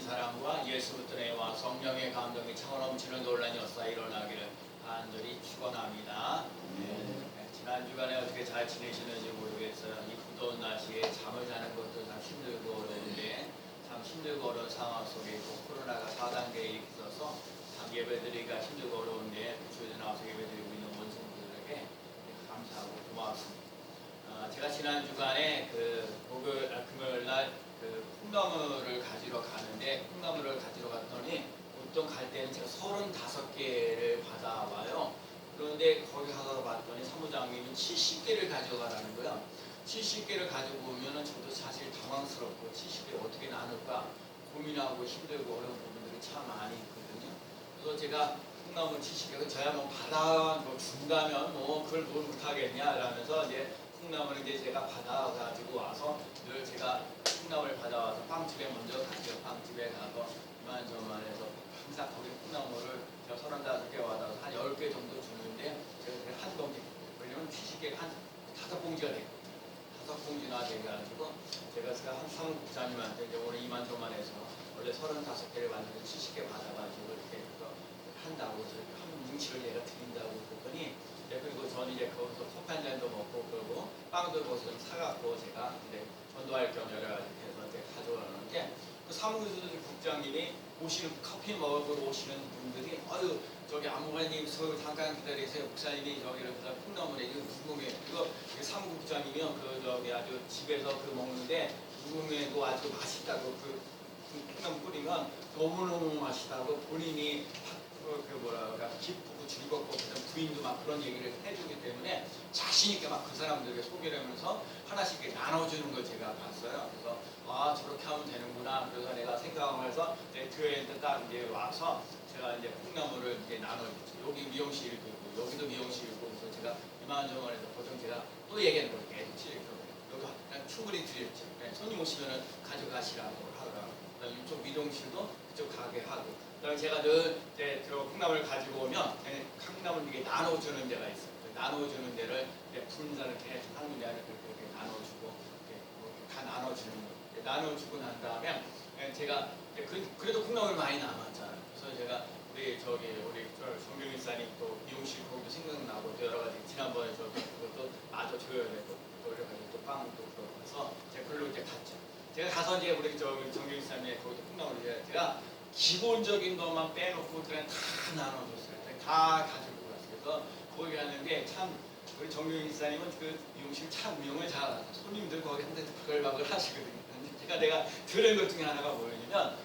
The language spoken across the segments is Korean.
사랑과 예수부터 내와 성령의 감동이 차고 넘치는 논란이 없어 일어나기를 간절히 축원합니다. 지난 주간에 어떻게 잘 지내시는지 모르겠어요. 이 무더운 날씨에 잠을 자는 것도 참 힘들고 어려운데 참 힘들고 어려운 상황 속에 있고 코로나가 4단계에 있어서 참 예배드리기가 힘들고 어려운데 주에 나와서 예배드리고 있는 원성들에게 감사하고 고맙습니다. 제가 지난 주간에 금요일 날 콩나물을 가지러 가는데 콩나물을 가지러 갔더니 보통 갈 때는 제가 35개를 받아와요. 그런데 거기 가서 봤더니 사무장님이 70개를 가져가라는 거야. 70개를 가지고 오면은 저도 사실 당황스럽고 70개 어떻게 나눌까 고민하고 힘들고 어려운 부분들이 참 많이 있거든요. 그래서 제가 콩나물 70개 저야 뭐 받아 준다면 뭐 그걸 뭘 못하겠냐 라면서 이제 콩나물을 이제 제가 받아가지고 와서 늘 제가 콩나물 받아와서 빵집에 먼저 가죠. 빵집에 가서 이만저만해서 항상 거기 콩나물을 제가 35개 받아서 한 10개 정도 주는데 제가 한 봉지, 왜냐면 70개가 한 5봉지가 돼요. 5봉지나 돼가지고 제가 한 사무국장님한테 이제 오늘 이만저만해서 원래 35개를 받는데 70개 받아가지고 이렇게 한다고 해서 한 뭉치를 내가 드린다고 그랬더니 그리고 저는 이제 거기서 커피 한 잔도 먹고 그러고 빵도 거기서 좀 사갖고 제가 이제 전도할 겸 여러 가지 해서 이제 가져오는데 그 사무국장님이 오시는 커피 먹으러 오시는 분들이 아유 저기 안무관님 잠깐 기다리세요. 목사님이 저기를 콩나물에 이거 궁금해. 이거 사무국장님이요 그 저기 아주 집에서 그 먹는데 궁금해도 아주 맛있다고 그 콩나물 뿌리면 너무너무 맛있다고 본인이 기쁘고 즐겁고 그다음 부인도 막 그런 얘기를 해주기 때문에 자신 있게 막 그 사람들에게 소개를 하면서 하나씩 이렇게 나눠주는 걸 제가 봤어요. 그래서 아 저렇게 하면 되는구나. 그래서 내가 생각을 해서 교회에 딱 이제 와서 제가 이제 콩나물을 이제 나눠주죠. 여기 미용실이 있고 여기도 미용실이 있고 그래서 제가 이만저만해서 보통 제가 또 얘기하는 거예요. 여기 그냥 충분히 드렸죠. 손님 오시면은 가져가시라고 하더라고요. 그다음 이쪽 미용실도 그쪽 가게 하고. 그다음에 제가 늘 콩나물을 가지고 오면 콩나물 이게 나눠주는 데가 있어요. 나눠주는 데를 분산을 이렇게 하는 게 아니라 그렇게 나눠주고 이렇게 다 나눠주는 거. 나눠주고 난 다음에 제가 그래도 콩나물 많이 남았잖아요. 그래서 제가 우리 정경일사님 또 미용실 거기도 생각나고 또 여러 가지 지난번에 저도 그것도 마저 줘야 되고 또 여러 가지 또 빵도 그러면서 제가 그걸로 이제 갔죠. 제가 가서 이제 우리 정경일사님의 거기도 콩나물을 제가 기본적인 것만 빼놓고 그냥 다 나눠줬어요. 다 가지고 갔어요. 그래서 거기 갔는데 참 우리 정경희 지사님은 그 미용실 참 운영을 잘하셔서 손님들 거기 한 대 바글바글 하시거든요. 내가 들은 것 중에 하나가 뭐냐면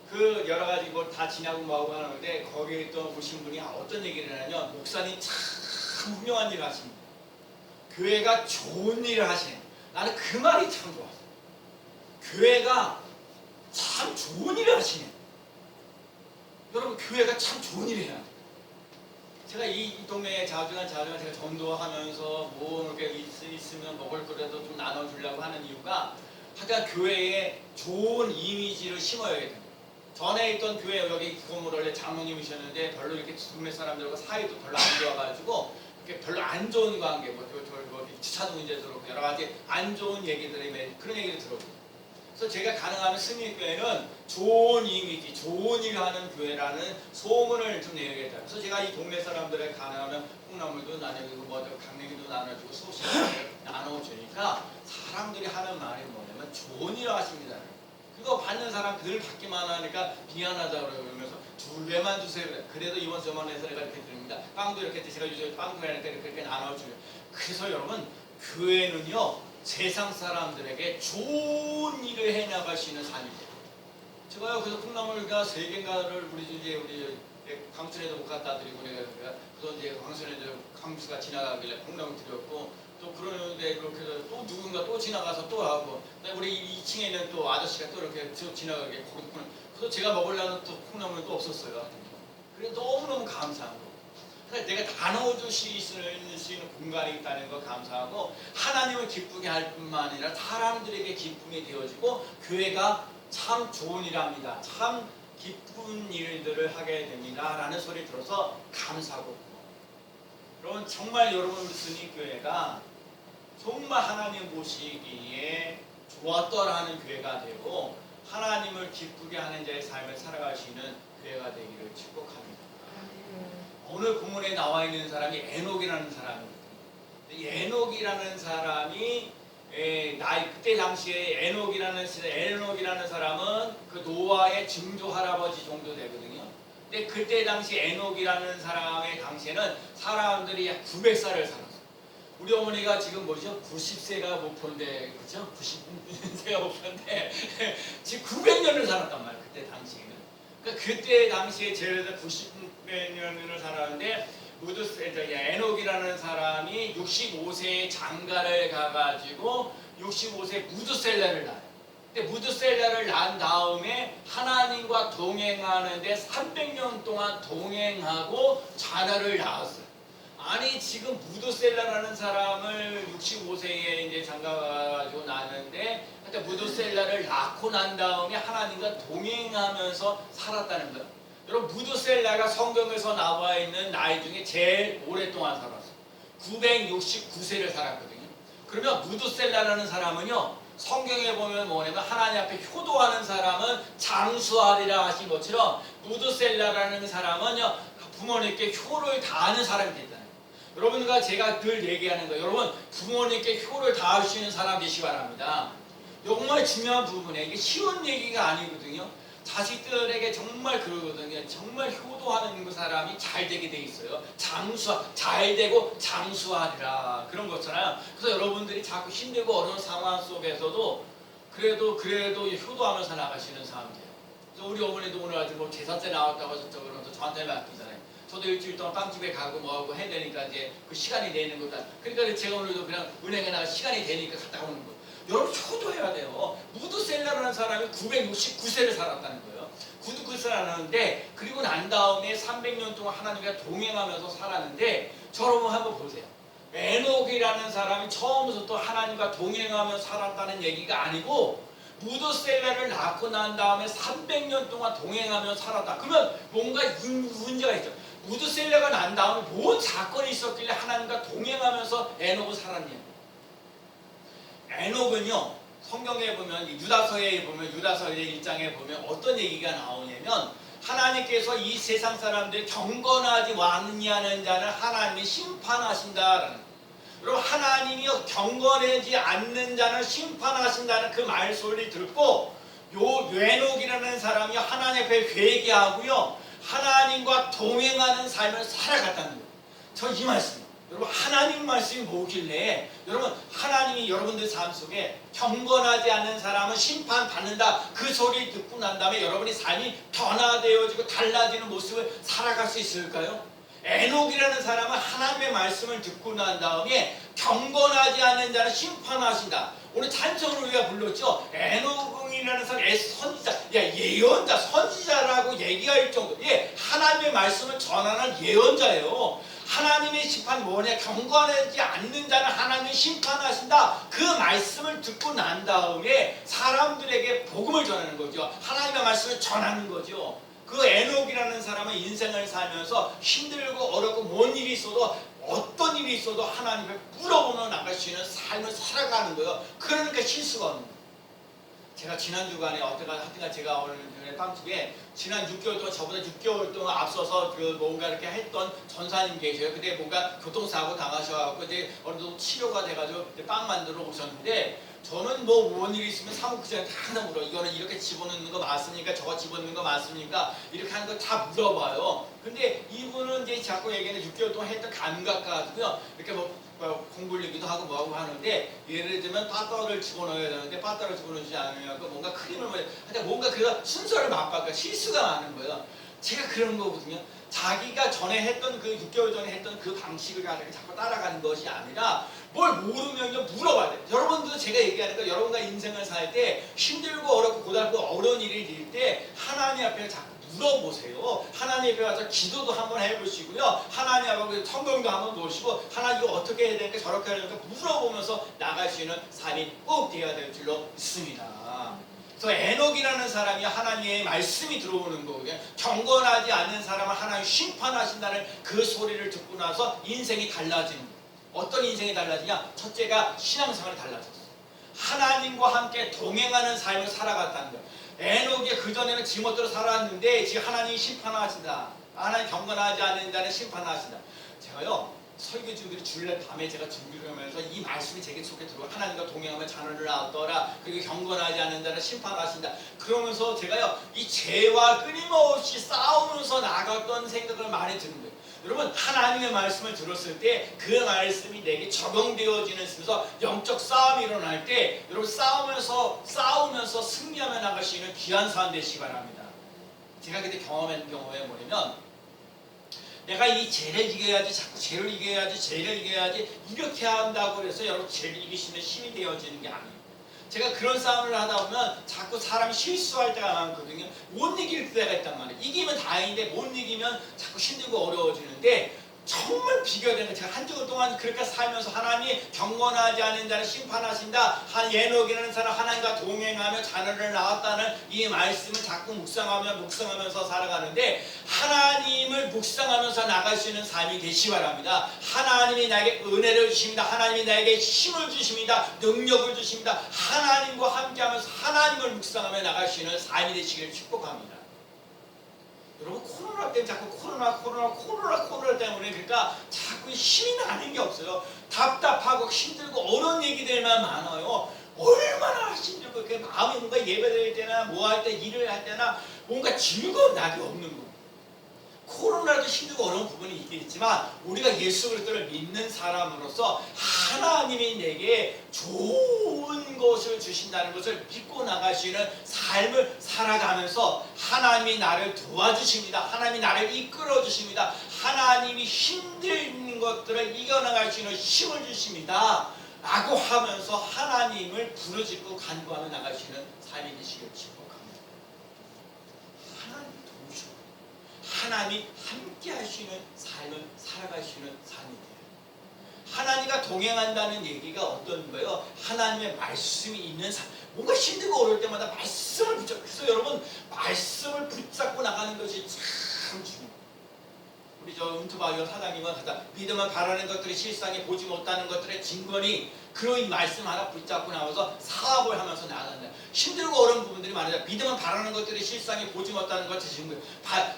그 여러 가지 걸 다 지나고 뭐하고 하는데 거기에 또 오신 분이 어떤 얘기를 하냐면 목사님 참 훌륭한 일을 하십니다. 교회가 좋은 일을 하시네. 나는 그 말이 참 좋았어. 교회가 참 좋은 일을 하시네. 여러분 교회가 참 좋은 일을 해야 돼요. 제가 이 동네에 자주간 제가 전도하면서 뭐 이렇게 있으면 먹을 거라도 좀 나눠주려고 하는 이유가 하여간 교회에 좋은 이미지를 심어야 돼요. 전에 있던 교회 여기 건물 원래 장로님이셨는데 별로 이렇게 동네 사람들과 사이도 별로 안 좋아가지고 이렇게 별로 안 좋은 관계 주차도 문제도 그렇고 여러 가지 안 좋은 얘기들이 그런 얘기를 들었거든요. 그래서 제가 가능하면 승리교회는 좋은 이미지, 좋은 일을 하는 교회라는 소문을 좀 내야겠다. 그래서 제가 이 동네 사람들에 가능하면 콩나물도 나눠주고 강냉이도 나눠주고 소식을 나눠주니까 사람들이 하는 말이 뭐냐면 좋은 일을 하십니다. 그거 받는 사람 늘 받기만 하니까 미안하다고 그러면서 2배만 주세요. 그래도 이번 저번에서 내가 이렇게 드립니다. 빵도 이렇게 제가 요즘 빵도 이렇게 나눠주요. 그래서 여러분 교회는요. 세상 사람들에게 좋은 일을 해나갈 수 있는 삶입니다. 제가요, 그래서 콩나물가 3개인가를 우리 광천에도 못 갖다 드리고 그래서 이제 광천에도 강수가 지나가길래 콩나물 드렸고 또 그러는데 그렇게 해서 또 누군가 또 지나가서 또 하고 우리 2층에 있는 또 아저씨가 또 이렇게 지나가게 그래서 제가 먹으려는 또 콩나물이 또 없었어요. 그래 너무너무 감사한 거. 내가 다 넣어주실 수 있는 공간이 있다는 거 감사하고 하나님을 기쁘게 할 뿐만 아니라 사람들에게 기쁨이 되어지고 교회가 참 좋은 일합니다. 참 기쁜 일들을 하게 됩니다. 라는 소리 들어서 감사하고 그럼 정말 여러분 우리 순위교회가 정말 하나님 보시기에 좋았더라는 교회가 되고 하나님을 기쁘게 하는 자의 삶을 살아갈 수 있는 교회가 되기를 축복합니다. 오늘 본문에 나와 있는 사람이 에녹이라는 사람입니다. 에녹이라는 사람이 그때 당시에 에녹이라는 사람은 그 노아의 증조 할아버지 정도 되거든요. 근데 그때 당시 에녹이라는 사람의 당시에는 사람들이 약 900살을 살았어요. 우리 어머니가 지금 뭐죠? 90세가 목표인데, 그죠? 90세가 목표인데 지금 900년을 살았단 말이에요. 그때 당시에는. 그러니까 그때 당시에 제가 90년을 살았는데 에녹이라는 사람이 65세에 장가를 가가지고 65세 무드셀라를 낳아요. 근데 무드셀라를 낳은 다음에 하나님과 동행하는데 300년 동안 동행하고 자녀를 낳았어요. 아니 지금 무드셀라라는 사람을 65세에 이제 장가가지고 낳았는데 무드셀라를 낳고 난 다음에 하나님과 동행하면서 살았다는 거예요. 여러분 무드셀라가 성경에서 나와 있는 나이 중에 제일 오랫동안 살았어요. 969세를 살았거든요. 그러면 무드셀라라는 사람은요, 성경에 보면 뭐냐면 하나님 앞에 효도하는 사람은 장수하리라 하신 것처럼 무드셀라라는 사람은요 부모님께 효를 다하는 사람이 됐잖아요. 여러분과 제가 늘 얘기하는 거예요. 여러분 부모님께 효를 다할 수 있는 사람 되시기 바랍니다. 정말 중요한 부분이에요. 이게 쉬운 얘기가 아니거든요. 자식들에게 정말 그러거든요. 정말 효도하는 그 사람이 잘 되게 돼 있어요. 잘 되고 장수하리라 그런 거잖아요. 그래서 여러분들이 자꾸 힘들고 어려운 상황 속에서도 그래도 효도하면서 나가시는 사람들. 그래서 우리 어머니도 오늘 아주 뭐 제사째 나왔다고 해서 그러면서 저한테 맡기잖아요. 저도 일주일 동안 빵집에 가고 뭐하고 해야 되니까 이제 그 시간이 되는 거다. 그러니까 제가 오늘도 그냥 은행에 나가 시간이 되니까 갔다 오는 거예요. 여러분 효도해야 돼요. 무드셀라라는 사람이 969세를 살았다는 거예요. 969세를 살았는데 그리고 난 다음에 300년 동안 하나님과 동행하면서 살았는데 여러분 한번 보세요. 에녹이라는 사람이 처음부터 하나님과 동행하며 살았다는 얘기가 아니고 무드셀라를 낳고 난 다음에 300년 동안 동행하며 살았다. 그러면 뭔가 문제가 있죠. 무드셀라가 난 다음에 뭔 사건이 있었길래 하나님과 동행하면서 에녹은 살았냐. 에녹은요 성경에 보면 유다서에 보면 유다서의 1장에 보면 어떤 얘기가 나오냐면 하나님께서 이 세상 사람들 경건하지 않느냐는 자는 하나님이 심판하신다라는 거예요. 여러분 하나님이 경건하지 않는 자는 심판하신다는 그 말소리를 듣고 요 에녹이라는 사람이 하나님 앞에 회개하고요 하나님과 동행하는 삶을 살아갔다는 거예요. 저 이 말씀 여러분 하나님 말씀이 뭐길래 여러분 하나님이 여러분들 삶 속에 경건하지 않는 사람은 심판받는다 그 소리 듣고 난 다음에 여러분의 삶이 변화되어지고 달라지는 모습을 살아갈 수 있을까요? 에녹이라는 사람은 하나님의 말씀을 듣고 난 다음에 경건하지 않는 자는 심판하신다. 오늘 찬송을 우리가 불렀죠. 에녹이라는 사람 선지자, 예언자, 선지자라고 얘기할 정도. 하나님의 말씀을 전하는 예언자예요. 하나님의 심판이 뭐냐? 경건하지 않는 자는 하나님이 심판하신다. 그 말씀을 듣고 난 다음에 사람들에게 복음을 전하는 거죠. 하나님의 말씀을 전하는 거죠. 그 에녹이라는 사람은 인생을 살면서 힘들고 어렵고 뭔 일이 있어도 어떤 일이 있어도 하나님을 물어보며 나갈 수 있는 삶을 살아가는 거예요. 그러니까 실수가 없는 거예요. 제가 지난 주간에 하여튼간 제가 오늘 빵집에 지난 6개월 동안 저보다 6개월 동안 앞서서 뭔가 이렇게 했던 전사님 계셔요. 근데 뭔가 교통사고 당하셔갖고 이제 어느 정도 치료가 돼가지고 빵 만들어 오셨는데 저는 뭐 뭔 일이 있으면 사무국장에 다 항상 물어. 이거는 이렇게 집어넣는 거 맞습니까? 저거 집어넣는 거 맞습니까? 이렇게 하는 거 다 물어봐요. 근데 이분은 이제 자꾸 얘기하는 6개월 동안 했던 감각 가지고요. 이렇게 뭐 공굴리기도 하고 뭐하고 하는데 예를 들면 바따를 집어넣어야 되는데 바따를 집어넣지 않으면 뭔가 크림을 뭔가 그래서 순서를 맞바꿔 실수가 많은 거예요. 제가 그런 거거든요. 자기가 전에 했던 그 6개월 전에 했던 그 방식을 자꾸 따라가는 것이 아니라 뭘 모르면 물어봐야 돼요. 여러분들도 제가 얘기하는 거 여러분과 인생을 살 때 힘들고 어렵고 고달고 어려운 일이 될 때 하나님 앞에 자꾸 물어보세요. 하나님 앞에 와서 기도도 한번 해보시고요. 하나님 앞에 성경도 한번 보시고 하나님 이거 어떻게 해야 되니까 저렇게 해야 되니까 물어보면서 나갈 수 있는 삶이 꼭 되어야 될 줄로 믿습니다. 그래서 에녹이라는 사람이 하나님의 말씀이 들어오는 거고요. 경건하지 않는 사람은 하나님 심판하신다는 그 소리를 듣고 나서 인생이 달라지는 거예요. 어떤 인생이 달라지냐? 첫째가 신앙생활이 달라졌어요. 하나님과 함께 동행하는 삶을 살아갔다는 거예요. 에녹이 그전에는 지멋대로 살았는데 지금 하나님이 심판하신다. 하나님 경건하지 않는다는 심판하신다. 제가요 설교중들이 주일날 밤에 제가 준비를 하면서 이 말씀이 제게 속에 들어와. 하나님과 동행하면 자녀를 낳았더라. 그리고 경건하지 않는다는 심판하신다. 그러면서 제가요 이 죄와 끊임없이 싸우면서 나갔던 생각을 많이 드는 거예요. 여러분 하나님의 말씀을 들었을 때 그 말씀이 내게 적용되어지는 순서 영적 싸움이 일어날 때 여러분 싸우면서 승리하며 나갈 수 있는 귀한 삶 되시기 바랍니다. 제가 그때 경험한 경우에 뭐냐면 내가 이 죄를 이겨야지, 자꾸 죄를 이겨야지 이렇게 한다고 해서 여러분 죄를 이길 수 있는 힘이 되어지는 게 아니에요. 제가 그런 싸움을 하다 보면 자꾸 사람이 실수할 때가 많거든요. 못 이길 때가 있단 말이에요. 이기면 다행인데 못 이기면 자꾸 힘들고 어려워지는데 정말 비교되는 거. 제가 한 주간 동안 그렇게 살면서 하나님이 경건하지 않는 자를 심판하신다. 한 에녹이라는 사람 하나님과 동행하며 자녀를 낳았다는 이 말씀을 자꾸 묵상하면서 살아가는데 하나님을 묵상하면서 나갈 수 있는 삶이 되시기 바랍니다. 하나님이 나에게 은혜를 주십니다. 하나님이 나에게 힘을 주십니다. 능력을 주십니다. 하나님과 함께하면서 하나님을 묵상하며 나갈 수 있는 삶이 되시기를 축복합니다. 여러분 코로나 때문에 자꾸 코로나 때문에 그러니까 자꾸 힘이 나는 게 없어요. 답답하고 힘들고 어려운 얘기들만 많아요. 얼마나 힘들고 그 마음이 뭔가 예배드릴 때나 뭐 할 때 일을 할 때나 뭔가 즐거운 낙이 없는 거예요. 코로나도 힘들고 어려운 부분이 있겠지만 우리가 예수 그리스도를 믿는 사람으로서 하나님이 내게 좋은 것을 주신다는 것을 믿고 나갈 수 있는 삶을 살아가면서 하나님이 나를 도와주십니다. 하나님이 나를 이끌어 주십니다. 하나님이 힘든 것들을 이겨나갈 수 있는 힘을 주십니다. 라고 하면서 하나님을 부르짖고 간구하며 나갈 수 있는 삶이 되시길 축복합니다. 하나님 도우셔. 하나님이 함께 할 수 있는 삶을 살아갈 수 있는 삶이 돼요. 하나님과 동행한다는 얘기가 어떤 거예요? 하나님의 말씀이 있는 삶. 뭔가 힘들고 어려울 때마다 말씀을 붙잡고, 그래서 여러분 말씀을 붙잡고 나가는 것이 참 중요해요. 우리 저 은투바이오 사장님은 하다 믿으면 바라는 것들이 실상에 보지 못하는 것들의 증거니 그런 말씀 하나 붙잡고 나와서 사업을 하면서 나간다. 힘들고 어려운 부분들이 많아요. 믿으면 바라는 것들이 실상에 보지 못하는 것의 증거.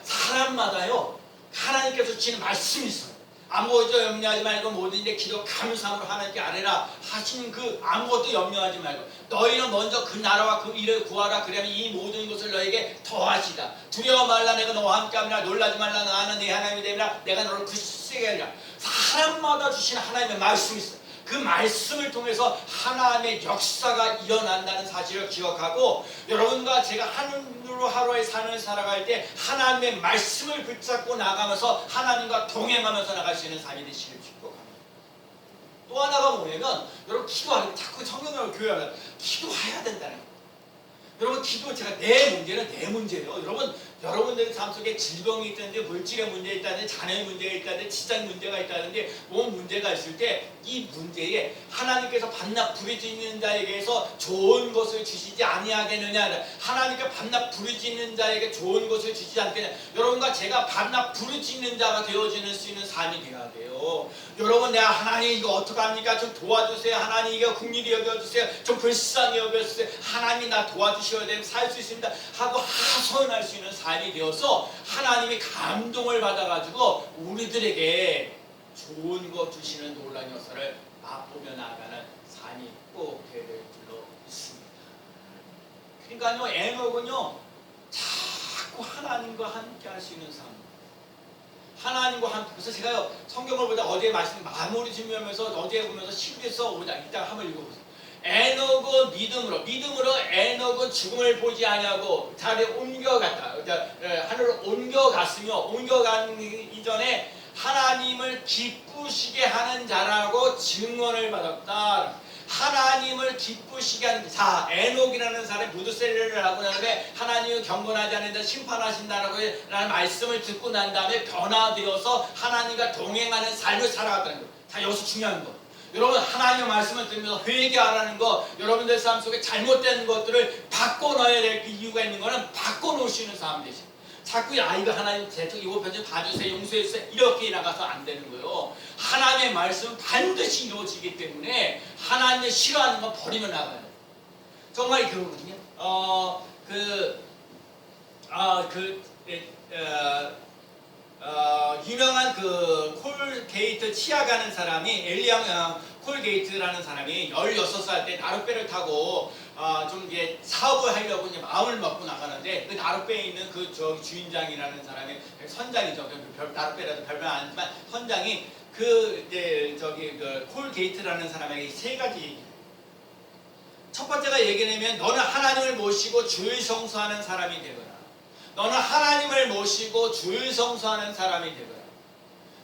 사람마다요 하나님께서 주시는 말씀이 있어요. 아무것도 염려하지 말고 모든 일에 기도 감사함으로 하나님께 아뢰라 하신 그 아무것도 염려하지 말고 너희는 먼저 그 나라와 그 일을 구하라. 그러면 이 모든 것을 너에게 더하시다. 두려워 말라. 내가 너와 함께함이라. 놀라지 말라. 나는 네 하나님이 되리라. 내가 너를 굳세게 하리라. 사람마다 주시는 하나님의 말씀이 있어요. 그 말씀을 통해서 하나님의 역사가 일어난다는 사실을 기억하고 여러분과 제가 하루의 삶을 살아갈 때 하나님의 말씀을 붙잡고 나가면서 하나님과 동행하면서 나갈 수 있는 삶이 되시길 축복합니다. 또 하나가 뭐냐면 여러분 기도하는 자꾸 성경을 교회하면 기도해야 된다는 거예요. 여러분 기도 제가 내 문제는 내 문제예요. 여러분들 삶 속에 질병이 있다든지 물질의 문제가 있다든지 자녀의 문제가 있다든지 직장 문제가 있다든지 뭔 문제가 있을 때 이 문제에 하나님께서 반납 부르짖는 자에게서 좋은 것을 주시지 아니하겠느냐. 하나님께 반납 부르짖는 자에게 좋은 것을 주시지 않겠느냐. 여러분과 제가 반납 부르짖는 자가 되어지는 수 있는 삶이 되어야 돼요. 여러분 내가 하나님 이거 어떡합니까? 좀 도와주세요. 하나님 이거 긍휼히 여겨주세요. 좀 불쌍히 여겨주세요. 하나님이 나 도와주셔야 되면 살 수 있습니다 하고 하소연할 수 있는 삶이 되어서 하나님이 감동을 받아가지고 우리들에게 좋은 것 주시는 놀라운 역사를 맛보며 나아가는 삶이 꼭 되어야 될 줄로 믿습니다. 그러니까요 에녹은요 자꾸 하나님과 함께 할 수 있는 삶, 하나님과 함께. 그래서 제가요 성경을 보다 어제 말씀 마무리 짓면서 어제 보면서 시국에서 오자 이따 한번 읽어보세요. 에녹은 믿음으로 에녹은 죽음을 보지 아니하고 자리에 옮겨갔다. 하늘로 옮겨간 이전에 하나님을 기쁘시게 하는 자라고 증언을 받았다. 하나님을 기쁘시게 하는 자, 에녹이라는 사람이 무드셀레를 하고 난 다음에 하나님은 경건하지 않는 자 심판하신다라고 라는 말씀을 듣고 난 다음에 변화되어서 하나님과 동행하는 삶을 살아갔다는 거예요. 자, 여기서 중요한 거. 여러분 하나님의 말씀을 들으면서 회개하라는 거, 여러분들 삶 속에 잘못된 것들을 바꿔놔야 될 이유가 있는 거는 바꿔놓을 수 있는 사람 되시. 자꾸 이거 하나님 대충 이거 편좀 봐주세요, 용서해주세요 이렇게 나가서 안 되는 거예요. 하나님의 말씀은 반드시 이루어지기 때문에 하나님의 싫어하는 건 버리며 나가요. 정말 그거거든요. 유명한 그 콜게이트 치아 가는 사람이 엘리앙 콜게이트라는 사람이 16살 때 나룻배를 타고 좀 이제 사업을 하려고 이제 마음을 먹고 나가는데 그 나룻배에 있는 그 저기 주인장이라는 사람이 선장이죠. 나룻배라도 별명 아니지만 선장이 그 이제 저기 그 콜게이트라는 사람에게 세 가지. 첫 번째가 얘기하면 너는 하나님을 모시고 주일 성수하는 사람이 되거라. 너는 하나님을 모시고 주일 성수하는 사람이 되거라.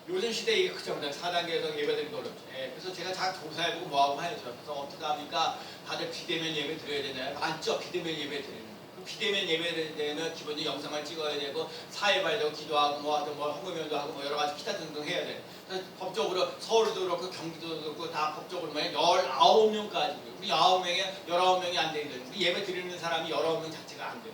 요즘 시대에 이게 크죠. 4단계에서 예배드리는 거 어렵죠. 그래서 제가 다 조사해보고 뭐하고 해야죠. 그래서 어떻게 합니까? 다들 비대면 예배 드려야 되나요? 맞죠? 비대면 예배 드리는 거. 비대면 예배 되면 기본적으로 영상을 찍어야 되고 사회봐야 되고 기도하고 뭐 헌금연도 하고 뭐 여러 가지 기타 등등 해야 돼요. 그래서 법적으로 서울도 그렇고 경기도도 그렇고 다 법적으로 19명까지 우리 19명이 안 되거든요. 우리 예배 드리는 사람이 19명 자체가 안 돼요.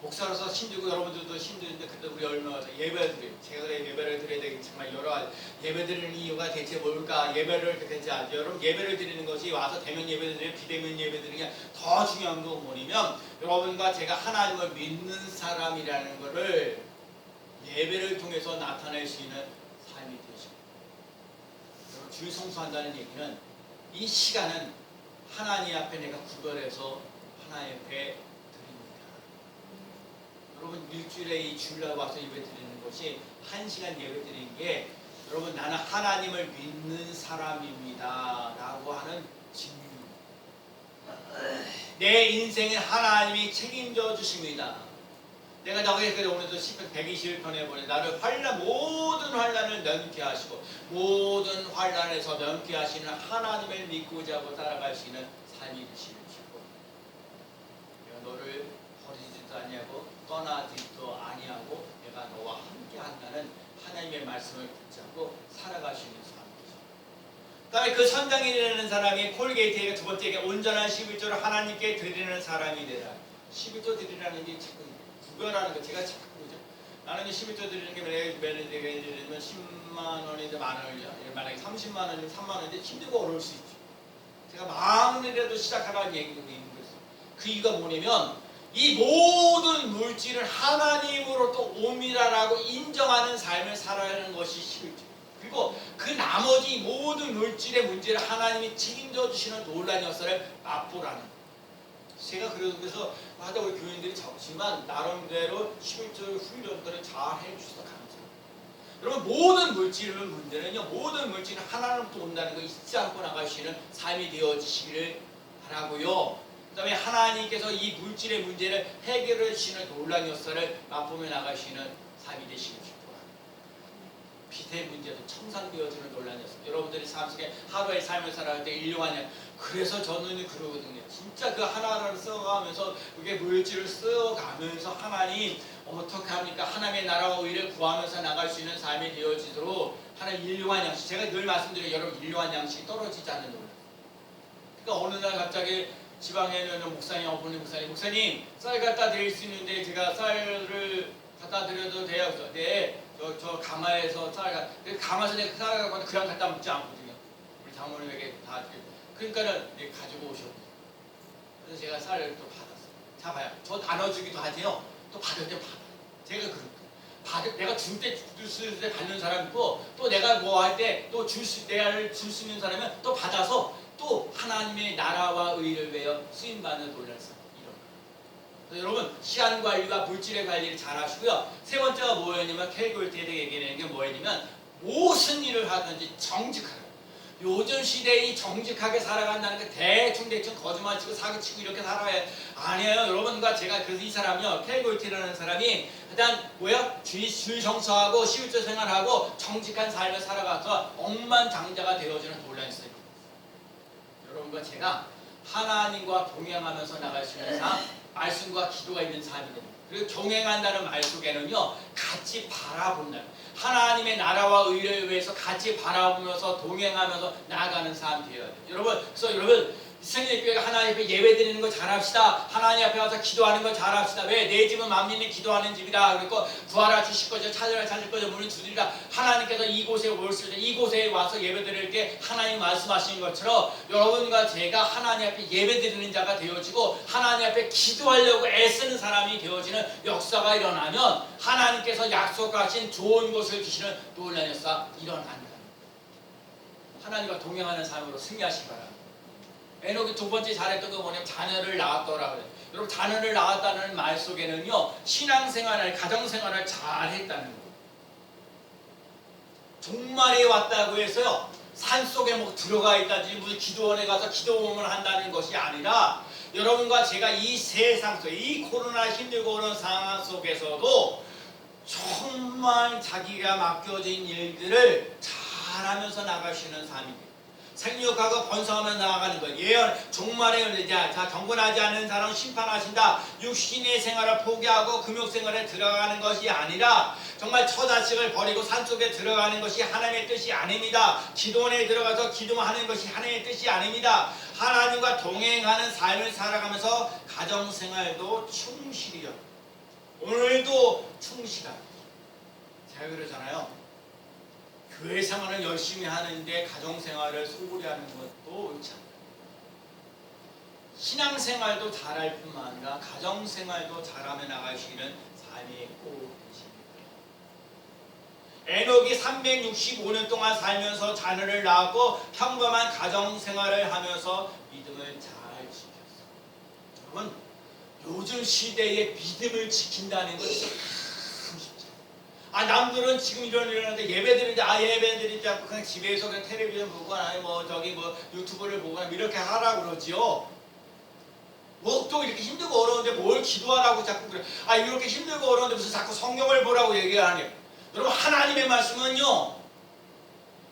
목사로서 힘들고 여러분들도 힘드는데 그때 우리 얼마나 예배를 드려요. 제가 예배를 드려야 되기 정말 여러 가지 예배 드리는 이유가 대체 뭘까? 예배를 대체 여러분 예배를 드리는 것이 와서 대면 예배 드리는 비대면 예배 드리는 게 더 중요한 건 뭐냐면 여러분과 제가 하나님을 믿는 사람이라는 것을 예배를 통해서 나타낼 수 있는 삶이 되시고 여러분 주일 성수한다는 얘기는 이 시간은 하나님 앞에 내가 구별해서 하나님 앞에 여러분 일주일에 이 주일날 와서 예배 드리는 것이 1시간 예배 드리는 게 여러분 나는 하나님을 믿는 사람입니다 라고 하는 증명입니다. 내 인생은 하나님이 책임져 주십니다. 내가 나에게 오늘도 시편 121편에 보내 나를 모든 환난을 넘게 하시고 모든 환난에서 넘게 하시는 하나님을 믿고자 하고 따라갈 수 있는 삶이 되시길 축복합니다. 내가 너를 버리지도 아니하고 떠나지도 아니하고 내가 너와 함께 한다는 하나님의 말씀을 붙잡고 살아갈 수 있는 삶이죠. 그다음에 그 선장이라는 사람이 콜게이트에게 두 번째에 온전한 11조를 하나님께 드리는 사람이 되라. 11조 드리라는 게 자꾸 구별하는 거 제가 자꾸 그러죠. 나는 11조 드리는 게 매년 드리면 10만 원인데 만 원이죠. 만약에 30만 원이면 3만 원인데 힘들고 어려울 수 있죠. 제가 마음이라도 시작하라는 얘기가 있는 거예요. 그 이유가 뭐냐면 이 모든 물질을 하나님으로부터 옴이라고 인정하는 삶을 살아가는 것이 11조. 그리고 그 나머지 모든 물질의 문제를 하나님이 책임져 주시는 놀라운 역사를 맛보라는 거예요. 제가 그래서 하다 우리 교인들이 적지만 나름대로 11조 훈련들을 잘 해주셔서 감사합니다. 여러분 모든 물질의 문제는요. 모든 물질은 하나님부터 온다는 거 잊지 않고 나가시는 삶이 되어지시기를 바라고요. 그 다음에 하나님께서 이 물질의 문제를 해결해 주시는 놀라운 역사를 맛보며 나가시는 삶이 되시길 축복합니다. 빚의 문제도 청산되어지는 놀라운 역사. 여러분들이 삶 속에 하루의 삶을 살아갈 때 일용하냐. 그래서 저는 그러거든요. 진짜 그 하나를 써가면서 그게 물질을 써가면서 하나님 어떻게 합니까? 하나님의 나라와 의를 구하면서 나갈 수 있는 삶이 되어지도록 하나님 일용한 양식. 제가 늘 말씀드려요. 여러분 일용한 양식이 떨어지지 않는 놀라. 그러니까 어느 날 갑자기 지방에 있는 목사님, 어머니 목사님 쌀 갖다 드릴 수 있는데 제가 쌀을 갖다 드려도 돼요? 그래서 네, 저 가마에서 가마에서 내가 쌀 갖고 그냥 갖다 먹지 않거든요. 우리 장모님에게 다 그러니까는 네, 가지고 오셨고 그래서 제가 쌀을 또 받았어요. 자 봐요. 저 나눠주기도 하세요. 또 받을 때 받아요. 제가 그렇게 내가 줄 때 받는 사람 있고 또 내가 뭐 할 때 또 줄 수 있는 사람은 또 받아서 또 하나님의 나라와 의를 위하여 쓰임받는 놀랄 상 이런 거. 여러분 시간 관리와 물질의 관리를 잘 하시고요. 세 번째가 뭐였냐면 캘리그홀트에 얘기하는 게 뭐였냐면 무슨 일을 하든지 정직하게. 요즘 시대에 정직하게 살아간다는 게 대충 거짓말치고 사기치고 이렇게 살아야 아니에요. 여러분과 제가 그래서 이 사람이요 캘리그홀트라는 사람이 일단 뭐야 주의 정서하고 11조 생활하고 정직한 삶을 살아가서 억만장자가 되어지는 놀라운 있어요. 여러분과 제가 하나님과 동행하면서 나갈 수 있는 삶, 말씀과 기도가 있는 삶이 됩니다. 그리고 동행한다는 말 속에는요, 같이 바라본다. 하나님의 나라와 의를 위해서 같이 바라보면서 동행하면서 나아가는 삶이 되어야 돼요. 여러분, 그래서 여러분 생일교회가 하나님 앞에 예배 드리는 거 잘합시다. 하나님 앞에 와서 기도하는 거 잘합시다. 왜? 내 집은 만민이 기도하는 집이라. 그리고 구하라 주실 거죠. 찾으라 찾을 거죠. 문을 두드리라. 하나님께서 이곳에 오실 때 이곳에 와서 예배 드릴 때 하나님 말씀하신 것처럼 여러분과 제가 하나님 앞에 예배 드리는 자가 되어지고 하나님 앞에 기도하려고 애쓰는 사람이 되어지는 역사가 일어나면 하나님께서 약속하신 좋은 것을 주시는 놀라운 역사 일어납니다. 하나님과 동행하는 삶으로 승리하시기 바랍니다. 에녹이 두 번째 잘했던 거 뭐냐면 자녀를 낳았더라 그래요. 여러분 자녀를 낳았다는 말 속에는요 신앙생활을 가정생활을 잘했다는 거예요. 종말에 왔다고 해서요 산속에 뭐 들어가 있다든지 무슨 기도원에 가서 기도원을 한다는 것이 아니라 여러분과 제가 이 세상 속에 이 코로나 힘들고 그런 상황 속에서도 정말 자기가 맡겨진 일들을 잘하면서 나가시는 삶입니다. 생육하고 번성하며 나아가는 것. 예언 종말에 이르자 자 경건하지 않는 사람은 심판하신다. 육신의 생활을 포기하고 금욕 생활에 들어가는 것이 아니라 정말 처자식을 버리고 산속에 들어가는 것이 하나님의 뜻이 아닙니다. 기도원에 들어가서 기도하는 것이 하나님의 뜻이 아닙니다. 하나님과 동행하는 삶을 살아가면서 가정생활도 충실히요. 오늘도 충실하고. 제가 그러잖아요. 교회 생활을 열심히 하는데 가정생활을 소홀히 하는 것도 옳지 않다. 신앙생활도 잘할 뿐만 아니라 가정생활도 잘하며 나가시는 삶이 꼭 되십니다. 에녹이 365년 동안 살면서 자녀를 낳았고 평범한 가정생활을 하면서 믿음을 잘 지켰어요. 여러분 요즘 시대에 믿음을 지킨다는 것이 남들은 지금 이러는데 예배드리는데 예배드리지 않고 그냥 집에서 그냥 텔레비전 보거나 아니 뭐 저기 뭐 유튜브를 보거나 이렇게 하라고 그러지요. 뭐 또 이렇게 힘들고 어려운데 뭘 기도하라고 자꾸 그래. 이렇게 힘들고 어려운데 무슨 자꾸 성경을 보라고 얘기하니. 여러분 하나님의 말씀은요.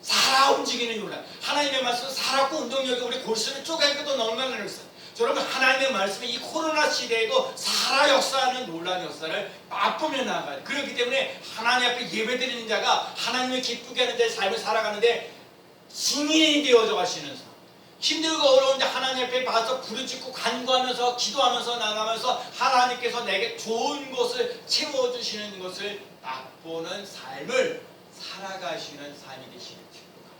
살아 움직이는 요라. 하나님의 말씀은 살았고 운동력이 우리 골수를 쪼개기도 넘나는 역사. 여러분 하나님의 말씀이 이 코로나 시대에도 살아 역사하는 놀라운 역사를 맛보며 나아가요. 그렇기 때문에 하나님 앞에 예배드리는 자가 하나님을 기쁘게 하는 자의 삶을 살아가는데 증인이 되어져 가시는 삶. 힘들고 어려운데 하나님 앞에 봐서 부르짖고 간구하면서 기도하면서 나가면서 하나님께서 내게 좋은 것을 채워주시는 것을 맛보는 삶을 살아가시는 삶이 되시는 축복합니다.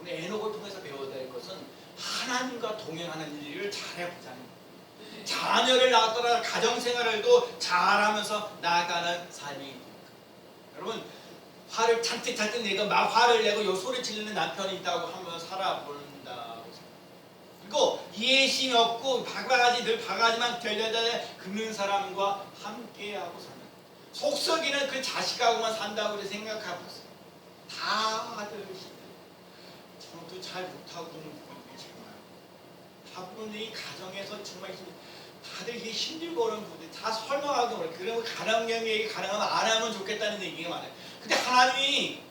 오늘 에녹을 통해서 배워야 될 것은 하나님과 동행하는 일을 잘해보자는 거예요. 자녀를 낳았더라 가정생활을도 잘하면서 나아가는 삶이. 여러분 화를 잔뜩 내고 막 화를 내고 요 소리 지르는 남편이 있다고 한번 살아본다고 생각해요. 그리고 이해심이 없고 바가지만 되려다 긁는 사람과 함께하고 사는 속썩이는 그 자식하고만 산다고 생각하고 있어요. 다들 저도 잘 못하고 다분히 이 가정에서 정말 다들 이게 힘들고 어려운 분들 다 설명하고 그래. 그러면 가정경 얘기 가능하면 안 하면 좋겠다는 얘기가 많아요. 근데 하나님이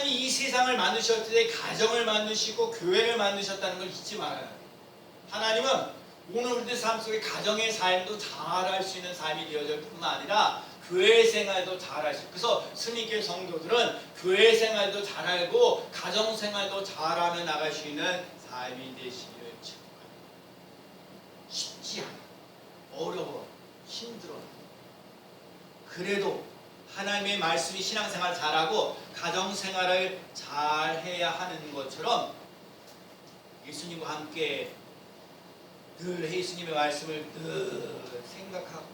이 세상을 만드셨을 때 가정을 만드시고 교회를 만드셨다는 걸 잊지 말아요. 하나님은 오늘 우리들 삶 속에 가정의 삶도 잘할 수 있는 삶이 되어질 뿐만 아니라 교회 생활도 잘하시고 그래서 스님교회 성도들은 교회 생활도 잘하고 가정 생활도 잘하며 나갈 수 있는 삶이 되시기를 쉽지 않아. 어려워. 힘들어. 그래도 하나님의 말씀이 신앙생활 잘하고 가정생활을 잘해야 하는 것처럼 예수님과 함께 늘 예수님의 말씀을 늘 생각하고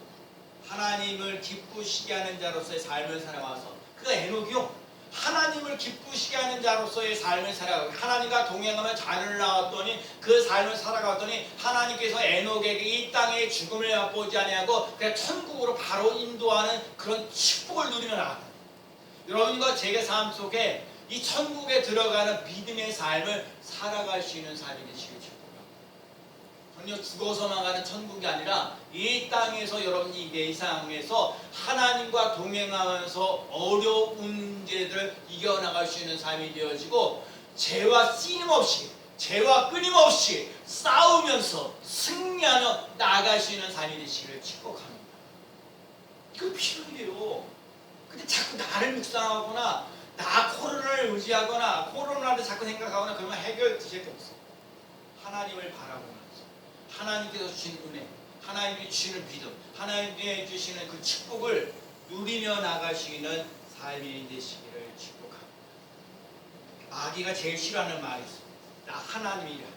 하나님을 기쁘시게 하는 자로서의 삶을 살아와서 그가 에녹이요. 하나님을 기쁘시게 하는 자로서의 삶을 살아가고 하나님과 동행하며 자녀를 낳았더니 그 삶을 살아갔더니 하나님께서 에녹에게 이 땅의 죽음을 맛보지 아니하고 그냥 천국으로 바로 인도하는 그런 축복을 누리며 나갔다. 여러분과 제가 삶 속에 이 천국에 들어가는 믿음의 삶을 살아갈 수 있는 삶이 되시길 축복합니다. 전혀 죽어서만 가는 천국이 아니라 이 땅에서 여러분이 내 세상에서 하나님과 동행하면서 어려운 문제들을 이겨나갈 수 있는 삶이 되어지고 죄와 끊임없이 싸우면서 승리하며 나아갈 수 있는 삶이 되시기를 축복합니다. 이거 필요해요. 근데 자꾸 나를 묵상하거나 나 코로나를 의지하거나 코로나를 자꾸 생각하거나 그러면 해결될 게 없어. 하나님을 바라보면서 하나님께서 주신 은혜, 하나님이 주시는 믿음, 하나님이 주시는 그 축복을 누리며 나가시는 삶이 되시기를 축복합니다. 마귀가 제일 싫어하는 말이 있어요. 나 하나님이라.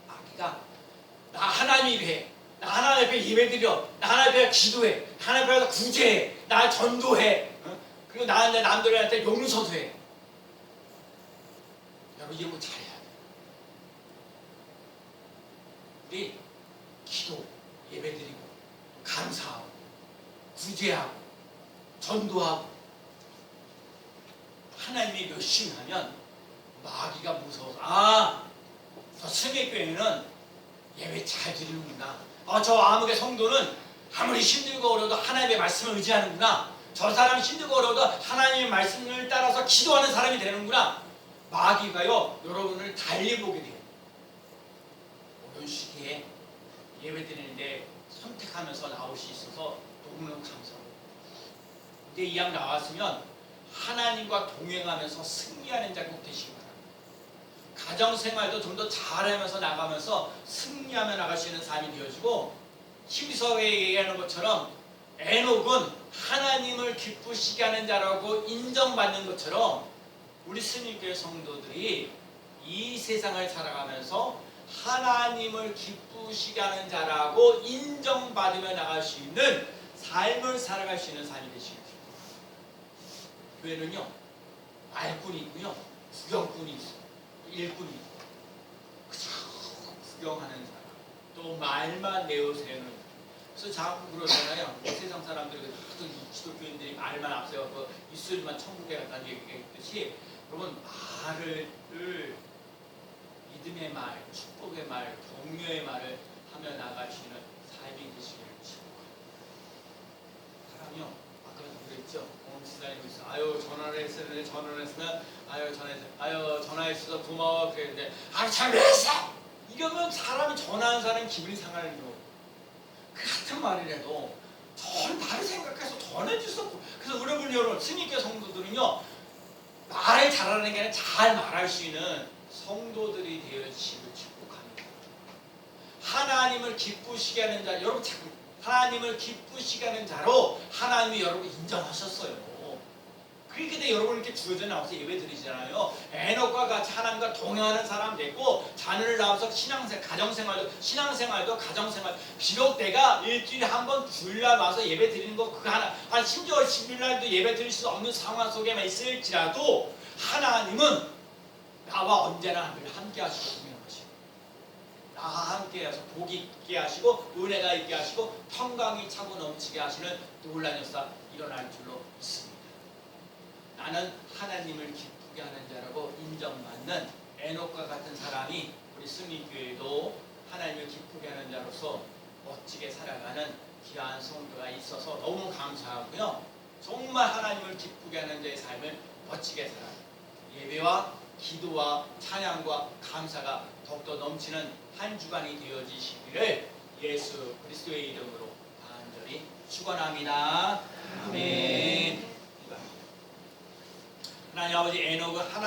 마귀가 나 하나님이래. 나 하나님 앞에 예배드려. 나 하나님 앞에 기도해. 하나님 앞에 구제해. 나 전도해. 그리고 나한테 남들한테 용서도 해. 여러분 이런 거 잘해야 돼. 우리 기도, 예배드리고 감사하고 구제하고 전도하고 하나님이 열심히 하면 마귀가 무서워서 저 승리교회는 예배 잘 드리는구나. 저 아무개 성도는 아무리 힘들고 어려도 하나님의 말씀을 의지하는구나. 저 사람 힘들고 어려도 하나님의 말씀을 따라서 기도하는 사람이 되는구나. 마귀가요 여러분을 달리 보게 돼요. 이런 시기에 예배 드리는데 선택하면서 나올 수 있어서 너무너무 감사하고, 근데 이 양 나왔으면 하나님과 동행하면서 승리하는 자 꼭 되시기 바랍니다. 가정생활도 좀 더 잘하면서 나가면서 승리하며 나갈 수 있는 삶이 되어지고, 히브리서에 얘기하는 것처럼 에녹은 하나님을 기쁘시게 하는 자라고 인정받는 것처럼 우리 스님교회 성도들이 이 세상을 살아가면서 하나님을 기쁘시게 하는 자라고 인정받으며 나갈 수 있는 삶을 살아갈 수 있는 삶이 되시길 바랍니다. 교회는요 말꾼이 있고요 구경꾼이 있어요. 일꾼이 있고 그저 구경하는 사람, 또 말만 내어세우는. 그래서 자꾸 그러잖아요. 세상 사람들이 특히 기독교인들이 말만 앞세워서 입술만 천국에 갔다는 얘기했듯이, 여러분 말을 믿음의 말, 축복의 말, 격려의 말을 하며 나가시는 삶이 되시기를 축복합니다. 사람이요 아까도 그랬죠. 지사님이 있어. 전화를 했었는데 전화했어서 고마워 그랬는데 잘 됐어. 이러면 사람이 전화한 사람이 기분이 상하는 경우. 그 같은 말이라도 바로 생각해서 전해줄 수 없고. 그래서 여러분 스님교 성도들은요 말을 잘하는 게 아니라 잘 말할 수 있는 성도들이 되어지시길 축복합니다. 하나님을 기쁘시게 하는 자, 여러분 자꾸 하나님을 기쁘시게 하는 자로 하나님이 여러분 인정하셨어요. 그렇게 여러분 이렇게 주어져 나와서 예배 드리잖아요. 에녹과 같이 하나님과 동행하는 사람 됐고, 자녀를 낳아서 신앙생활도 가정생활. 비록 내가 일주일에 한 번 주일날 와서 예배 드리는 거 그거 하나, 심지어 10일날도 예배 드릴 수 없는 상황 속에만 있을지라도 하나님은 나와 언제나 늘 함께 하시고 동행하시고, 나와 함께 하셔서 복이 있게 하시고 은혜가 있게 하시고 평강이 차고 넘치게 하시는 놀라운 역사 일어날 줄로 믿습니다. 나는 하나님을 기쁘게 하는 자라고 인정받는 에녹과 같은 사람이 우리 승리교회도 하나님을 기쁘게 하는 자로서 멋지게 살아가는 귀한 성도가 있어서 너무 감사하고요. 정말 하나님을 기쁘게 하는 자의 삶을 멋지게 살아요. 예배와 기도와 찬양과 감사가 더욱더 넘치는 한 주간이 되어지시기를 예수 그리스도의 이름으로 간절히 축원합니다. 아멘. 하나님 아버지, 에녹은 하나